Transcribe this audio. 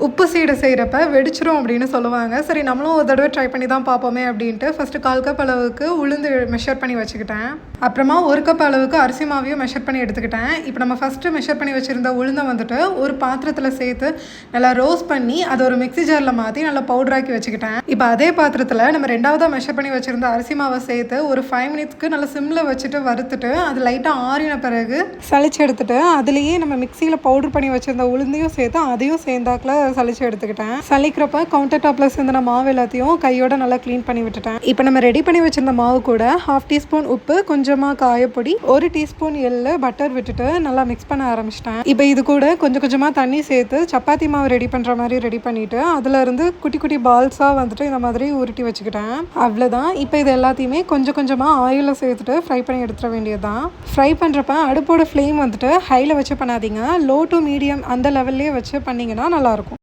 உப்பு சீடை செய்கிறப்ப வெடிச்சிரும் அப்படின்னு சொல்லுவாங்க. சரி நம்மளும் ஒரு தடவை ட்ரை பண்ணி தான் பார்ப்போமே அப்படின்ட்டு ஃபஸ்ட்டு 1/4 கப் அளவுக்கு உளுந்து மெஷர் பண்ணி வச்சுக்கிட்டேன். அப்புறமா 1 கப் அளவுக்கு அரிசி மாவையும் மெஷர் பண்ணி எடுத்துக்கிட்டேன். இப்போ நம்ம ஃபஸ்ட்டு மெஷர் பண்ணி வச்சுருந்த உளுந்தை வந்துட்டு ஒரு பாத்திரத்தில் சேர்த்து நல்லா ரோஸ்ட் பண்ணி அதை ஒரு மிக்ஸி ஜாரில் மாற்றி நல்லா பவுடராக்கி வச்சுக்கிட்டேன். இப்போ அதே பாத்திரத்தில் நம்ம 2வதாக மெஷர் பண்ணி வச்சுருந்த அரிசி மாவை சேர்த்து ஒரு 5 மினிட்ஸ்க்கு நல்லா சிம்மில் வச்சுட்டு வறுத்துட்டு அது லைட்டாக ஆறின பிறகு சளிச்சு எடுத்துட்டு அதுலேயே நம்ம மிக்சியில் பவுடர் பண்ணி வச்சுருந்த உளுந்தையும் சேர்த்து அதையும் சேர்ந்தாக்கில் சளிச்சு எடுத்துக்கிட்டேன். சளிக்கிறப்ப கவுண்டர் டாப்பில் சேர்ந்த மாவு எல்லாத்தையும் கையோட நல்லா க்ளீன் பண்ணி விட்டுட்டேன். இப்போ நம்ம ரெடி பண்ணி வச்சிருந்த மாவு கூட 1/2 டீஸ்பூன் உப்பு, கொஞ்சமாக காயப்பொடி, 1 டீஸ்பூன் எள்ளு, பட்டர் விட்டுட்டு நல்லா மிக்ஸ் பண்ண ஆரம்பிச்சிட்டேன். இப்போ இது கூட கொஞ்சம் கொஞ்சமாக தண்ணி சேர்த்து சப்பாத்தி மாவு ரெடி பண்ணுற மாதிரி ரெடி பண்ணிவிட்டு அதில் இருந்து குட்டி குட்டி பால்ஸாக வந்துட்டு இந்த மாதிரி உருட்டி வச்சுக்கிட்டேன். அவ்வளோதான். இப்போ இது எல்லாத்தையுமே கொஞ்சம் கொஞ்சமாக ஆயிலில் சேர்த்துட்டு ஃப்ரை பண்ணி எடுத்துட வேண்டியது தான். ஃப்ரை பண்ணுறப்ப அடுப்போட ஃப்ளேம் வந்துட்டு ஹையில் வச்சு பண்ணாதீங்க, லோ டு மீடியம் அந்த லெவல்லே வச்சு பண்ணிங்கன்னா நல்லாயிருக்கும்.